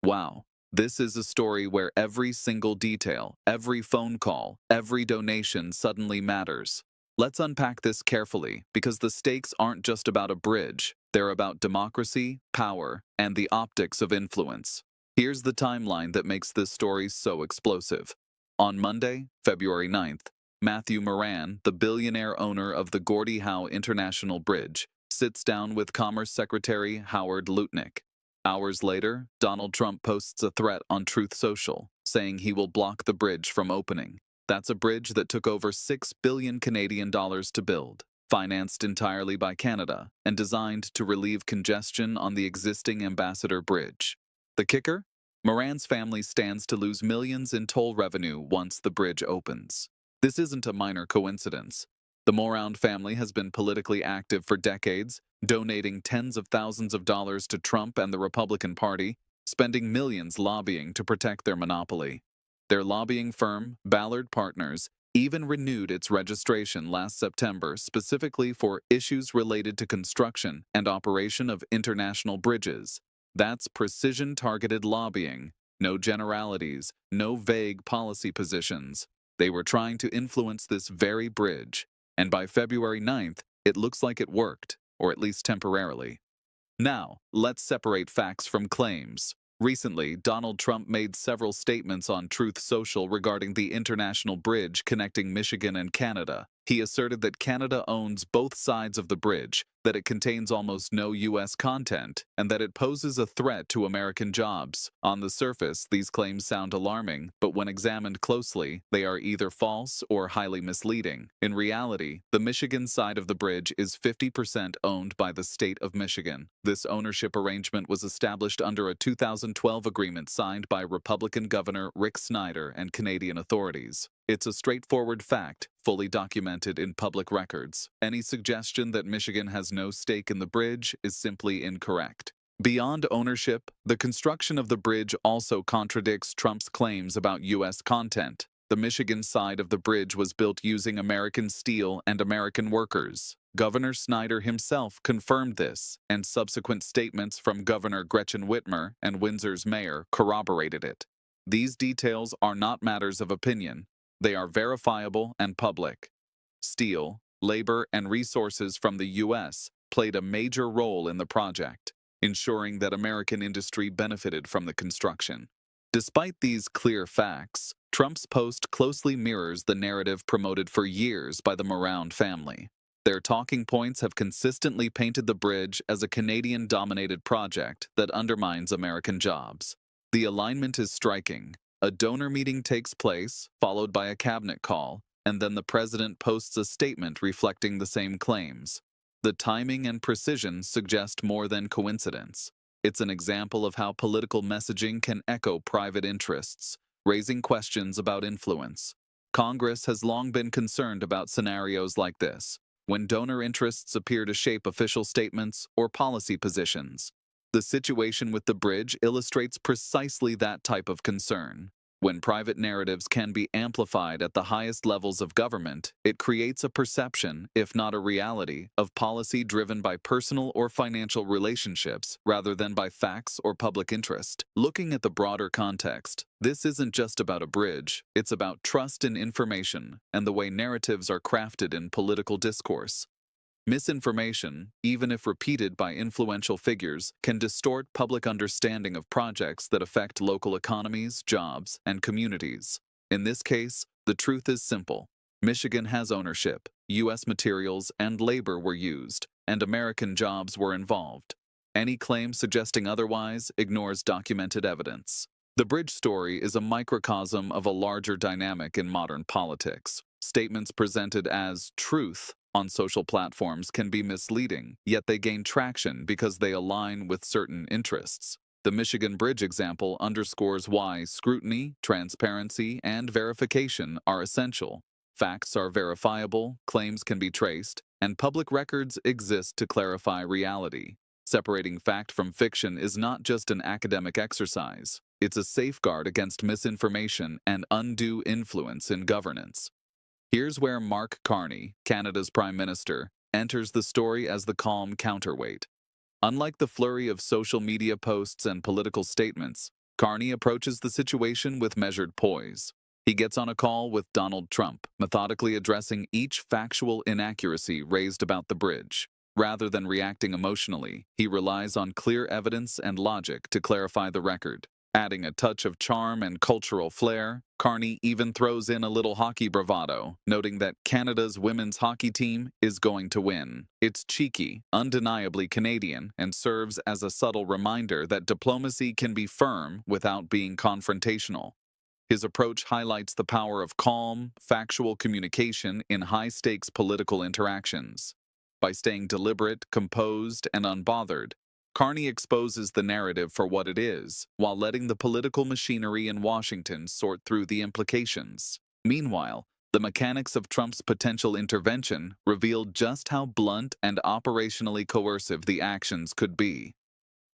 Wow. This is a story where every single detail, every phone call, every donation suddenly matters. Let's unpack this carefully because the stakes aren't just about a bridge, they're about democracy, power, and the optics of influence. Here's the timeline that makes this story so explosive. On Monday, February 9th, Matthew Moran, the billionaire owner of the Gordie Howe International Bridge, sits down with Commerce Secretary Howard Lutnick. Hours later, Donald Trump posts a threat on Truth Social, saying he will block the bridge from opening. That's a bridge that took over 6 billion Canadian dollars to build, financed entirely by Canada, and designed to relieve congestion on the existing Ambassador Bridge. The kicker? Moran's family stands to lose millions in toll revenue once the bridge opens. This isn't a minor coincidence. The Moran family has been politically active for decades, donating tens of thousands of dollars to Trump and the Republican Party, spending millions lobbying to protect their monopoly. Their lobbying firm, Ballard Partners, even renewed its registration last September specifically for issues related to construction and operation of international bridges. That's precision-targeted lobbying, no generalities, no vague policy positions. They were trying to influence this very bridge, and by February 9th, it looks like it worked, or at least temporarily. Now, let's separate facts from claims. Recently, Donald Trump made several statements on Truth Social regarding the international bridge connecting Michigan and Canada. He asserted that Canada owns both sides of the bridge, that it contains almost no U.S. content, and that it poses a threat to American jobs. On the surface, these claims sound alarming, but when examined closely, they are either false or highly misleading. In reality, the Michigan side of the bridge is 50% owned by the state of Michigan. This ownership arrangement was established under a 2012 agreement signed by Republican Governor Rick Snyder and Canadian authorities. It's a straightforward fact, fully documented in public records. Any suggestion that Michigan has no stake in the bridge is simply incorrect. Beyond ownership, the construction of the bridge also contradicts Trump's claims about U.S. content. The Michigan side of the bridge was built using American steel and American workers. Governor Snyder himself confirmed this, and subsequent statements from Governor Gretchen Whitmer and Windsor's mayor corroborated it. These details are not matters of opinion. They are verifiable and public. Steel, labor, and resources from the U.S. played a major role in the project, ensuring that American industry benefited from the construction. Despite these clear facts, Trump's post closely mirrors the narrative promoted for years by the Moran family. Their talking points have consistently painted the bridge as a Canadian-dominated project that undermines American jobs. The alignment is striking. A donor meeting takes place, followed by a cabinet call, and then the president posts a statement reflecting the same claims. The timing and precision suggest more than coincidence. It's an example of how political messaging can echo private interests, raising questions about influence. Congress has long been concerned about scenarios like this, when donor interests appear to shape official statements or policy positions. The situation with the bridge illustrates precisely that type of concern. When private narratives can be amplified at the highest levels of government, it creates a perception, if not a reality, of policy driven by personal or financial relationships rather than by facts or public interest. Looking at the broader context, this isn't just about a bridge, it's about trust in information and the way narratives are crafted in political discourse. Misinformation, even if repeated by influential figures, can distort public understanding of projects that affect local economies, jobs, and communities. In this case, the truth is simple. Michigan has ownership, U.S. materials and labor were used, and American jobs were involved. Any claim suggesting otherwise ignores documented evidence. The bridge story is a microcosm of a larger dynamic in modern politics. Statements presented as truth on social platforms can be misleading, yet they gain traction because they align with certain interests. The Michigan Bridge example underscores why scrutiny, transparency, and verification are essential. Facts are verifiable, claims can be traced, and public records exist to clarify reality. Separating fact from fiction is not just an academic exercise. It's a safeguard against misinformation and undue influence in governance. Here's where Mark Carney, Canada's Prime Minister, enters the story as the calm counterweight. Unlike the flurry of social media posts and political statements, Carney approaches the situation with measured poise. He gets on a call with Donald Trump, methodically addressing each factual inaccuracy raised about the bridge. Rather than reacting emotionally, he relies on clear evidence and logic to clarify the record. Adding a touch of charm and cultural flair, Carney even throws in a little hockey bravado, noting that Canada's women's hockey team is going to win. It's cheeky, undeniably Canadian, and serves as a subtle reminder that diplomacy can be firm without being confrontational. His approach highlights the power of calm, factual communication in high-stakes political interactions. By staying deliberate, composed, and unbothered, Carney exposes the narrative for what it is, while letting the political machinery in Washington sort through the implications. Meanwhile, the mechanics of Trump's potential intervention revealed just how blunt and operationally coercive the actions could be.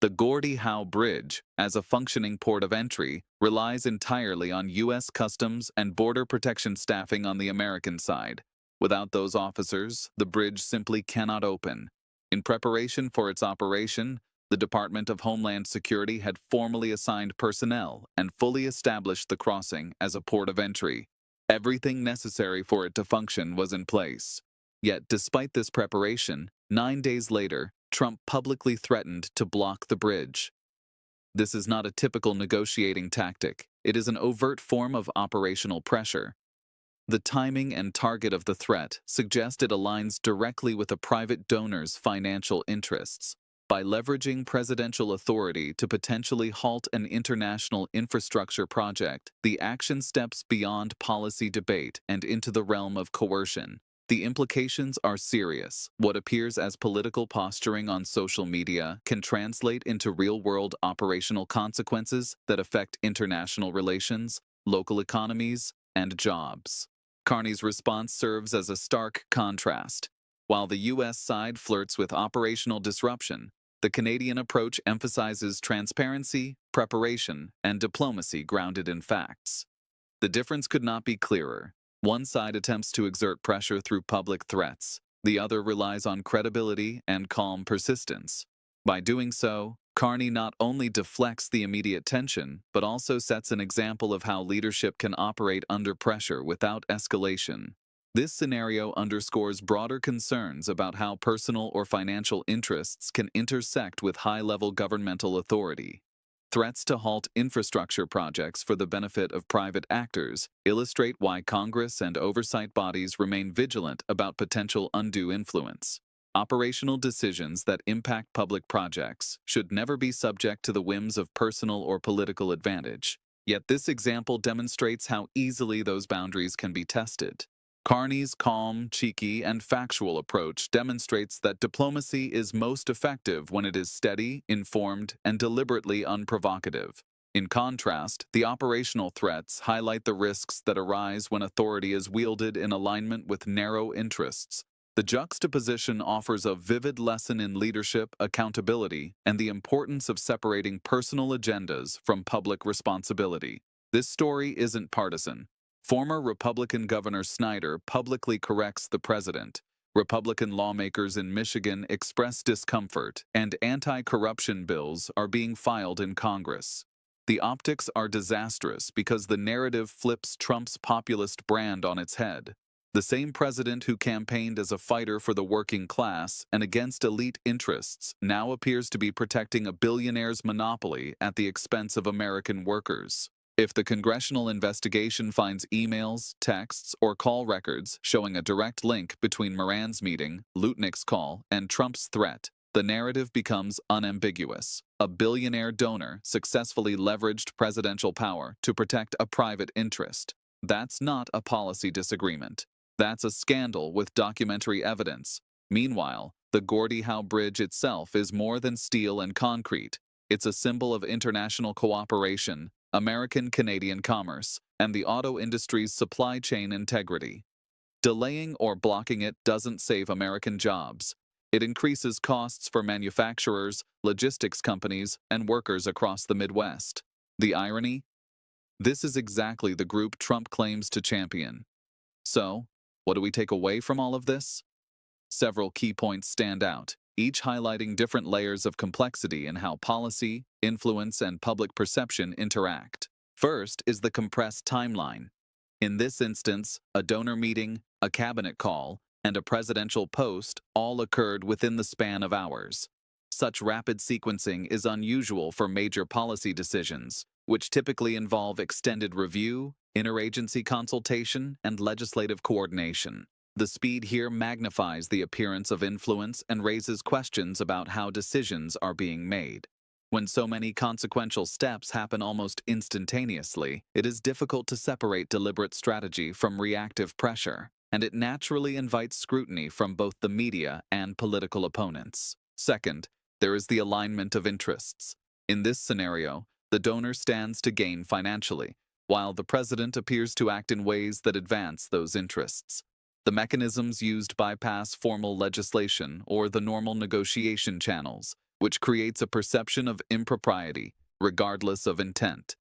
The Gordie Howe Bridge, as a functioning port of entry, relies entirely on U.S. Customs and Border Protection staffing on the American side. Without those officers, the bridge simply cannot open. In preparation for its operation, the Department of Homeland Security had formally assigned personnel and fully established the crossing as a port of entry. Everything necessary for it to function was in place. Yet, despite this preparation, 9 days later, Trump publicly threatened to block the bridge. This is not a typical negotiating tactic. It is an overt form of operational pressure. The timing and target of the threat suggest it aligns directly with a private donor's financial interests. By leveraging presidential authority to potentially halt an international infrastructure project, the action steps beyond policy debate and into the realm of coercion. The implications are serious. What appears as political posturing on social media can translate into real-world operational consequences that affect international relations, local economies, and jobs. Carney's response serves as a stark contrast. While the U.S. side flirts with operational disruption, the Canadian approach emphasizes transparency, preparation, and diplomacy grounded in facts. The difference could not be clearer. One side attempts to exert pressure through public threats. The other relies on credibility and calm persistence. By doing so, Carney not only deflects the immediate tension, but also sets an example of how leadership can operate under pressure without escalation. This scenario underscores broader concerns about how personal or financial interests can intersect with high-level governmental authority. Threats to halt infrastructure projects for the benefit of private actors illustrate why Congress and oversight bodies remain vigilant about potential undue influence. Operational decisions that impact public projects should never be subject to the whims of personal or political advantage. Yet this example demonstrates how easily those boundaries can be tested. Carney's calm, cheeky, and factual approach demonstrates that diplomacy is most effective when it is steady, informed, and deliberately unprovocative. In contrast, the operational threats highlight the risks that arise when authority is wielded in alignment with narrow interests. The juxtaposition offers a vivid lesson in leadership, accountability, and the importance of separating personal agendas from public responsibility. This story isn't partisan. Former Republican Governor Snyder publicly corrects the president. Republican lawmakers in Michigan express discomfort, and anti-corruption bills are being filed in Congress. The optics are disastrous because the narrative flips Trump's populist brand on its head. The same president who campaigned as a fighter for the working class and against elite interests now appears to be protecting a billionaire's monopoly at the expense of American workers. If the congressional investigation finds emails, texts, or call records showing a direct link between Moran's meeting, Lutnick's call, and Trump's threat, the narrative becomes unambiguous. A billionaire donor successfully leveraged presidential power to protect a private interest. That's not a policy disagreement. That's a scandal with documentary evidence. Meanwhile, the Gordie Howe Bridge itself is more than steel and concrete. It's a symbol of international cooperation, American-Canadian commerce, and the auto industry's supply chain integrity. Delaying or blocking it doesn't save American jobs. It increases costs for manufacturers, logistics companies, and workers across the Midwest. The irony? This is exactly the group Trump claims to champion. So, what do we take away from all of this? Several key points stand out. each highlighting different layers of complexity in how policy, influence, and public perception interact. First is the compressed timeline. In this instance, a donor meeting, a cabinet call, and a presidential post all occurred within the span of hours. Such rapid sequencing is unusual for major policy decisions, which typically involve extended review, interagency consultation, and legislative coordination. The speed here magnifies the appearance of influence and raises questions about how decisions are being made. When so many consequential steps happen almost instantaneously, it is difficult to separate deliberate strategy from reactive pressure, and it naturally invites scrutiny from both the media and political opponents. Second, there is the alignment of interests. In this scenario, the donor stands to gain financially, while the president appears to act in ways that advance those interests. The mechanisms used bypass formal legislation or the normal negotiation channels, which creates a perception of impropriety, regardless of intent.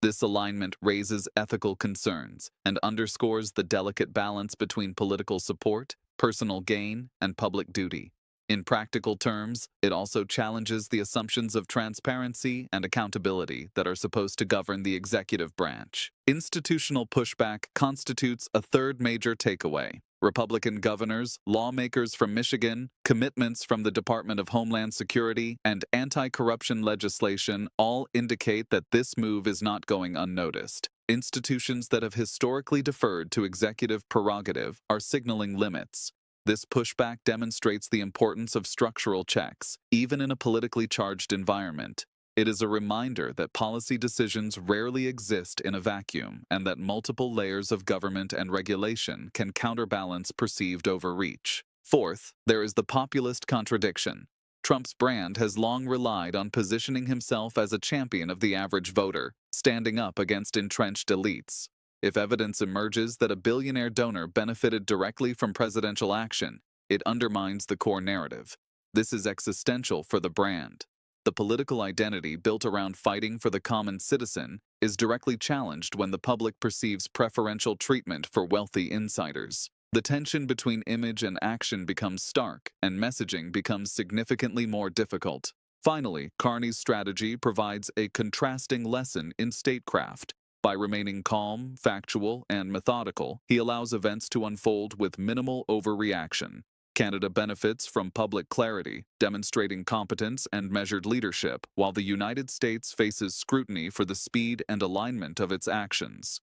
This alignment raises ethical concerns and underscores the delicate balance between political support, personal gain, and public duty. In practical terms, it also challenges the assumptions of transparency and accountability that are supposed to govern the executive branch. Institutional pushback constitutes a third major takeaway. Republican governors, lawmakers from Michigan, commitments from the Department of Homeland Security, and anti-corruption legislation all indicate that this move is not going unnoticed. Institutions that have historically deferred to executive prerogative are signaling limits. This pushback demonstrates the importance of structural checks, even in a politically charged environment. It is a reminder that policy decisions rarely exist in a vacuum and that multiple layers of government and regulation can counterbalance perceived overreach. Fourth, there is the populist contradiction. Trump's brand has long relied on positioning himself as a champion of the average voter, standing up against entrenched elites. If evidence emerges that a billionaire donor benefited directly from presidential action, it undermines the core narrative. This is existential for the brand. The political identity built around fighting for the common citizen is directly challenged when the public perceives preferential treatment for wealthy insiders. The tension between image and action becomes stark, and messaging becomes significantly more difficult. Finally, Carney's strategy provides a contrasting lesson in statecraft. By remaining calm, factual, and methodical, he allows events to unfold with minimal overreaction. Canada benefits from public clarity, demonstrating competence and measured leadership, while the United States faces scrutiny for the speed and alignment of its actions.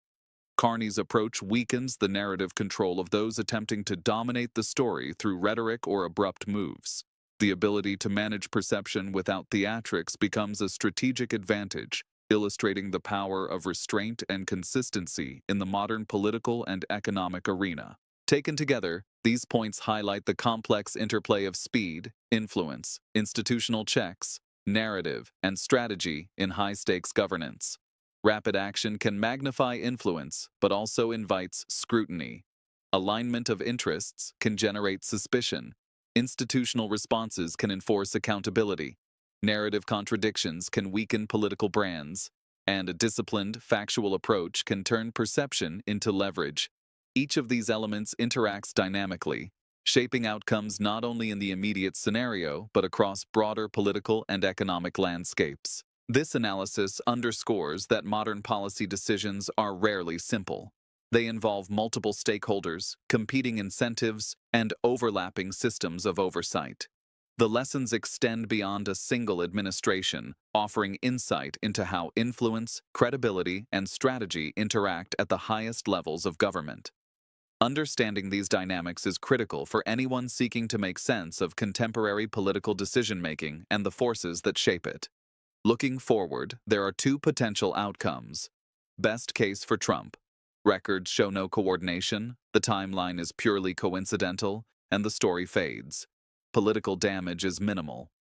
Carney's approach weakens the narrative control of those attempting to dominate the story through rhetoric or abrupt moves. The ability to manage perception without theatrics becomes a strategic advantage, illustrating the power of restraint and consistency in the modern political and economic arena. Taken together, these points highlight the complex interplay of speed, influence, institutional checks, narrative, and strategy in high-stakes governance. Rapid action can magnify influence, but also invites scrutiny. Alignment of interests can generate suspicion. Institutional responses can enforce accountability. Narrative contradictions can weaken political brands, and a disciplined, factual approach can turn perception into leverage. Each of these elements interacts dynamically, shaping outcomes not only in the immediate scenario, but across broader political and economic landscapes. This analysis underscores that modern policy decisions are rarely simple. They involve multiple stakeholders, competing incentives, and overlapping systems of oversight. The lessons extend beyond a single administration, offering insight into how influence, credibility, and strategy interact at the highest levels of government. Understanding these dynamics is critical for anyone seeking to make sense of contemporary political decision-making and the forces that shape it. Looking forward, there are two potential outcomes. Best case for Trump. Records show no coordination, the timeline is purely coincidental, and the story fades. Political damage is minimal.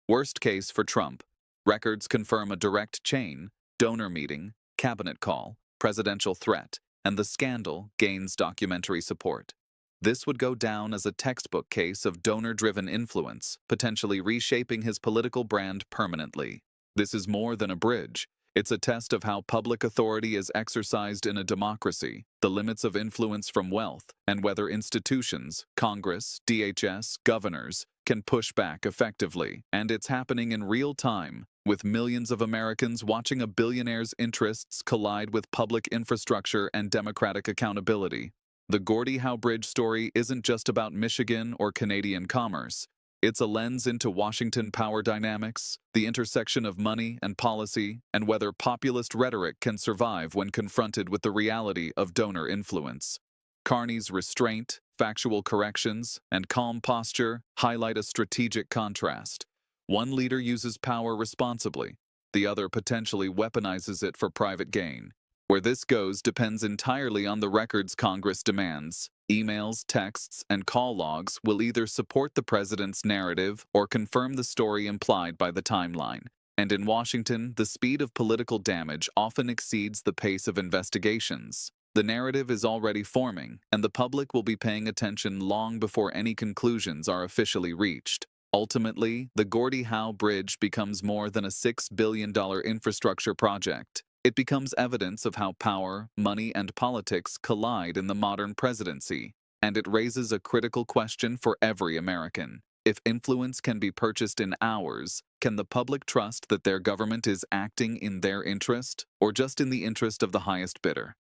Worst case for Trump. Records confirm a direct chain, donor meeting, cabinet call, presidential threat, and the scandal gains documentary support. This would go down as a textbook case of donor-driven influence, potentially reshaping his political brand permanently. This is more than a bridge. It's a test of how public authority is exercised in a democracy, the limits of influence from wealth, and whether institutions, Congress, DHS, governors, can push back effectively, and it's happening in real time, with millions of Americans watching a billionaire's interests collide with public infrastructure and democratic accountability. The Gordie Howe Bridge story isn't just about Michigan or Canadian commerce. It's a lens into Washington power dynamics, the intersection of money and policy, and whether populist rhetoric can survive when confronted with the reality of donor influence. Carney's restraint, factual corrections, and calm posture highlight a strategic contrast. One leader uses power responsibly, the other potentially weaponizes it for private gain. Where this goes depends entirely on the records Congress demands. Emails, texts, and call logs will either support the president's narrative or confirm the story implied by the timeline. And in Washington, the speed of political damage often exceeds the pace of investigations. The narrative is already forming, and the public will be paying attention long before any conclusions are officially reached. Ultimately, the Gordie Howe Bridge becomes more than a $6 billion infrastructure project. It becomes evidence of how power, money, and politics collide in the modern presidency, and it raises a critical question for every American. If influence can be purchased in hours, can the public trust that their government is acting in their interest, or just in the interest of the highest bidder?